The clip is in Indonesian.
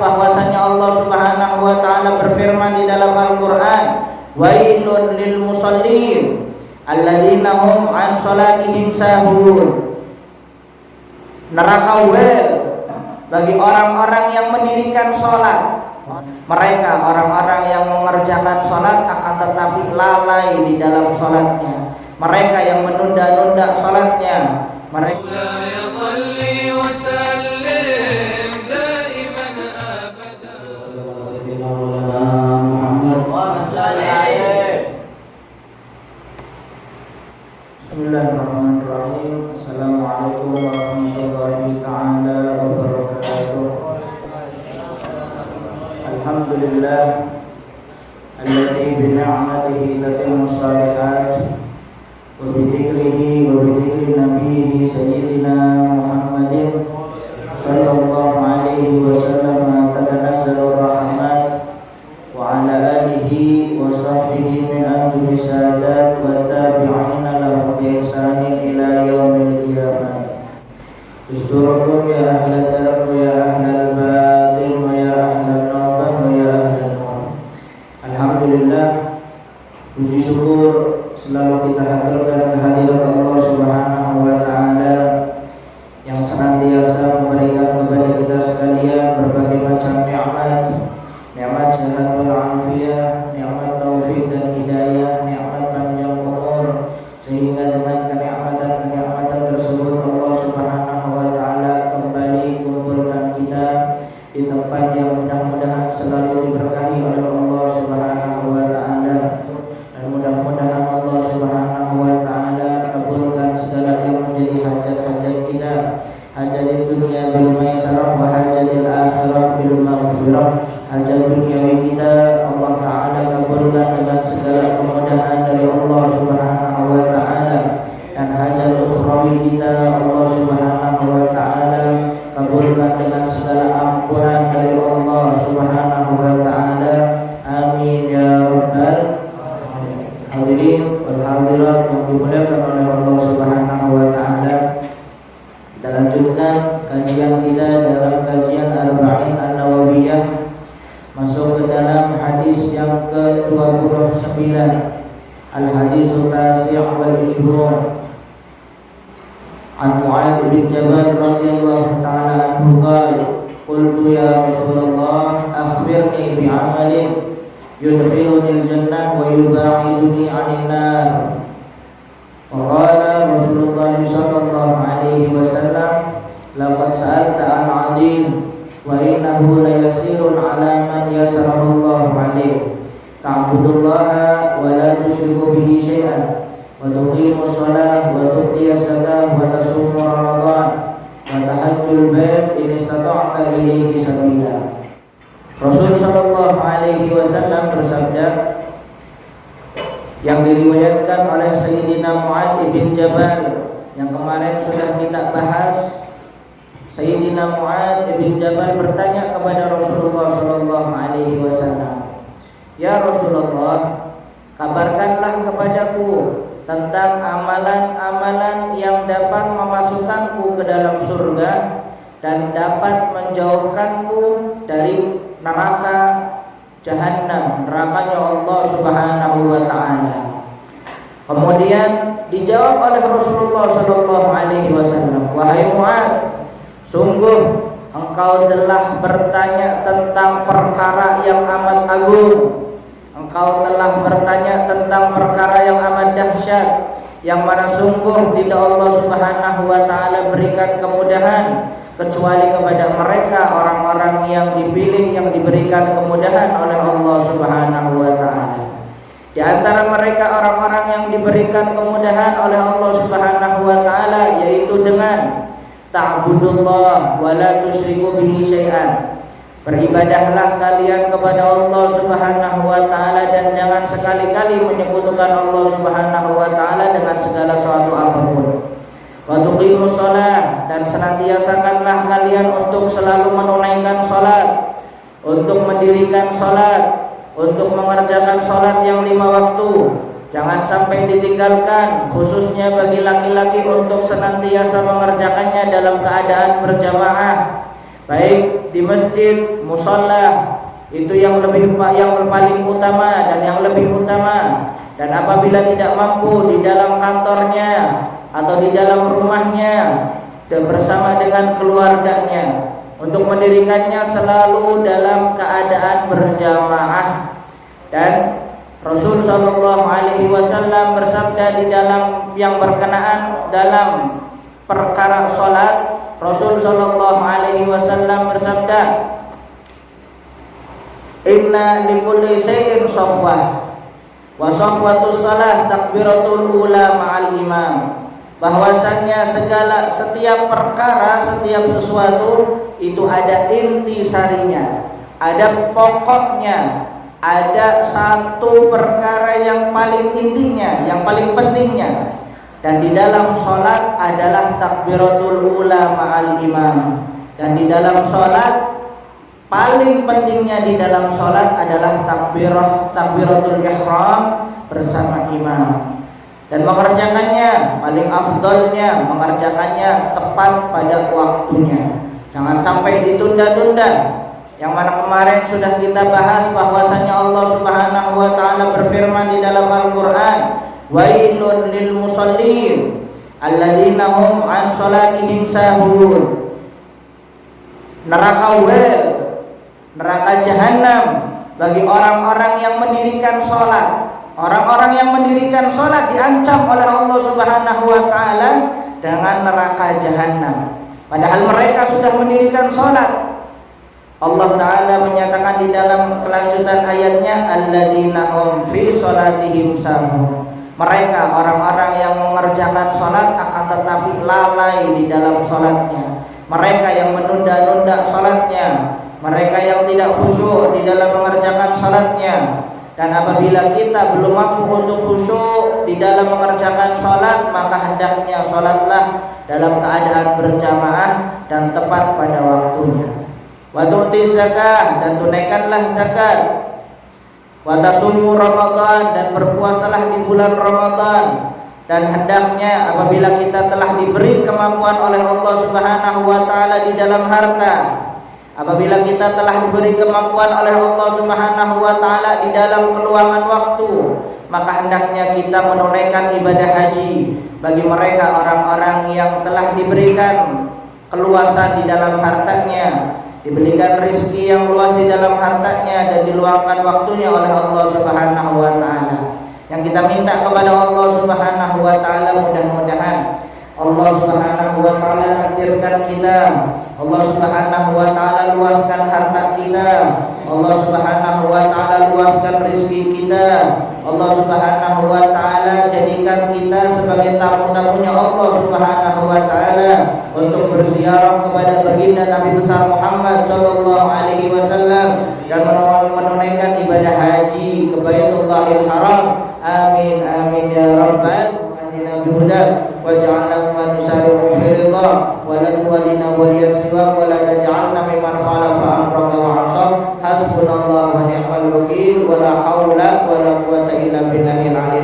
bahwasanya Allah Subhanahu wa taala berfirman di dalam Al-Qur'an, wailun lil musallin alladzina hum an salatihim sahun. Neraka wel bagi orang-orang yang mendirikan salat. Mereka orang-orang yang mengerjakan salat akan tetapi lalai di dalam salatnya. Mereka yang menunda-nunda salatnya. Mereka Bismillahirrahmanirrahim. Assalamualaikum warahmatullahi ta'ala wabarakatuh. Alhamdulillah alladzi bi ni'matihi tatimmu shalihat wa bi dzikrihi wa bi dzikri nabiyhi sayyidina Muhammadin sallallahu alaihi wasallam tatanazzalu rahmat wa ala alihi wa sahbihi min anjumi sadat wa tabi'ina lahum bi ihsanin ila yaumil qiyamah. Isturukum ya ahlal darb ya ahlal batin wa ya ahlal nawbah wa ya ahlal nur. Alhamdulillah, puji syukur selalu kita haturkan kehadirat Allah Subhanahu wa taala yang senantiasa memberikan kepada kita sekalian berbagai macam nikmat, nikmat sehat wal afiyah, nikmat taufik dan hidayah, nikmat panjang umur, sehingga dengan kenikmatan-kenikmatan tersebut Allah Subhanahu wa taala kembali kumpulkan kita di tempat yang mudah-mudahan selalu diberkahi oleh Allah Subhanahu wa taala. Dan mudah-mudahan Allah Subhanahu wa taala kabulkan segala yang menjadi hajat-hajat kita, hajat di dunia bil maisarah wa hajat di akhirah bil maghfirah. Hajat duniawi kita Allah taala kabulkan dengan segala kemudahan dari Allah Subhanahu wa taala, dan hajat ukhrawi kita Allah Subhanahu wa taala kabulkan dengan segala ampunan dari Allah Subhanahu wa taala. Amin ya rabbal alamin. Hadirin wal hadirat yang dimuliakan oleh Allah Subhanahu wa taala, kita lanjutkan kajian kita dalam kajian Arba'in An-Nawawiyah, masuk ke dalam hadis yang ke-29, Al-Haditsul Tasi' wal 20. An Mu'adz bin Jabal radhiyallahu ta'ala anhu qala qultu ya Rasulullah akhbirni bi'amalin yudkhiluni al-jannah wa yub'iduni 'anil nar. Qala Rasulullah sallallahu alaihi wasallam laqad sa'alta an 'azim wa innahu la yasirun 'ala man yasarahu Allah 'alaihi ta'budullaha wa la tusyriku bihi syai'an wa tuqimus shalah wa tu'tiyas zakah wa tasummu ramadan wa tahajjul bait in istata'ta ilaihi sabila. Rasul sallallahu alaihi wasallam bersabda, yang diriwayatkan oleh Sayyidina Mu'adz bin Jabal yang kemarin sudah kita bahas. Sayyidina Mu'adz bin Jabal bertanya kepada Rasulullah sallallahu alaihi wasallam, "Ya Rasulullah, kabarkanlah kepadaku tentang amalan-amalan yang dapat memasukkanku ke dalam surga dan dapat menjauhkanku dari neraka Jahannam, nerakanya Allah Subhanahu wa taala." Kemudian dijawab oleh Rasulullah sallallahu alaihi wasallam, "Wahai Mu'adz, sungguh engkau telah bertanya tentang perkara yang amat agung. Engkau telah bertanya tentang perkara yang amat dahsyat, yang mana sungguh tidak Allah Subhanahu wa taala berikan kemudahan kecuali kepada mereka orang-orang yang dipilih, yang diberikan kemudahan oleh Allah Subhanahu wa taala. Di antara mereka orang-orang yang diberikan kemudahan oleh Allah Subhanahu wa taala yaitu dengan ta'budullah wa la tusyriku bihi syai'an. Beribadahlah kalian kepada Allah Subhanahu wa taala dan jangan sekali-kali menyekutukan Allah Subhanahu wa taala dengan segala sesuatu apapun. Wa tuqimus shalah, dan senantiasakanlah kalian untuk selalu menunaikan salat, untuk mendirikan salat, untuk mengerjakan salat yang 5 waktu. Jangan sampai ditinggalkan, khususnya bagi laki-laki untuk senantiasa mengerjakannya dalam keadaan berjamaah, baik di masjid, musalla, itu yang paling utama dan yang lebih utama. Dan apabila tidak mampu di dalam kantornya atau di dalam rumahnya dan bersama dengan keluarganya, untuk mendirikannya selalu dalam keadaan berjamaah. Dan Rasul sallallahu alaihi wasallam bersabda di dalam yang berkenaan dalam perkara salat, Rasul sallallahu alaihi wasallam bersabda, "Inna likulli shay'in shafwah wa shafwatus shalah takbiratul ula ma'al imam." Bahwasannya setiap perkara, setiap sesuatu itu ada inti sarinya, ada pokoknya, ada satu perkara yang paling intinya, yang paling pentingnya. Dan di dalam sholat adalah takbiratul ula ma'al imam. Dan di dalam sholat paling pentingnya di dalam sholat adalah takbiratul ihram bersama imam. Dan mengerjakannya, paling afdolnya mengerjakannya tepat pada waktunya. Jangan sampai ditunda-tunda. Yang mana kemarin sudah kita bahas bahwasanya Allah Subhanahu wa taala berfirman di dalam Al-Qur'an, "Wailun lil musallin alladzina hum an salatihim sahun." Neraka neraka jahanam bagi orang-orang yang mendirikan salat. Orang-orang yang mendirikan salat diancam oleh Allah Subhanahu wa taala dengan neraka jahanam. Padahal mereka sudah mendirikan salat. Allah Ta'ala menyatakan di dalam kelanjutan ayatnya, alladzina hum fi salatihim sahun. Mereka orang-orang yang mengerjakan salat akan tetapi lalai di dalam salatnya. Mereka yang menunda-nunda salatnya. Mereka yang tidak khusyuk di dalam mengerjakan salatnya. Dan apabila kita belum mampu untuk khusyuk di dalam mengerjakan salat, maka hendaknya salatlah dalam keadaan berjamaah dan tepat pada waktunya. Wa tu'ti zakah, dan tunaikanlah zakat. Wa tasumu Ramadan, dan berpuasalah di bulan Ramadan. Dan hendaknya apabila kita telah diberi kemampuan oleh Allah Subhanahu wa taala di dalam harta, apabila kita telah diberi kemampuan oleh Allah Subhanahu wa taala di dalam keluangan waktu, maka hendaknya kita menunaikan ibadah haji. Bagi mereka orang-orang yang telah diberikan keluasan di dalam hartanya, diberikan rezeki yang luas di dalam hartanya, dan diluangkan waktunya oleh Allah Subhanahu wa taala. Yang kita minta kepada Allah Subhanahu wa taala, mudah-mudahan Allah Subhanahu wa taala takdirkan kita, Allah Subhanahu wa taala luaskan harta kita, Allah Subhanahu wa taala luaskan rezeki kita, Allah Subhanahu wa taala jadikan kita sebagai tamu-tamunya Allah Subhanahu wa taala untuk berziarah kepada baginda Nabi besar Muhammad sallallahu alaihi wasallam dan menunaikan ibadah haji ke Baitullahil Haram. Amin amin ya rabbal alamin. Bihudak waj'alna mimman nusari'u fi ridha wa la tuwallina waliyan siwa wa la taj'alna mimman khalafa amraka wa 'asab. Hasbunallahu wa ni'mal wakeel wa la haula wa la quwwata illa billahil 'aliyyil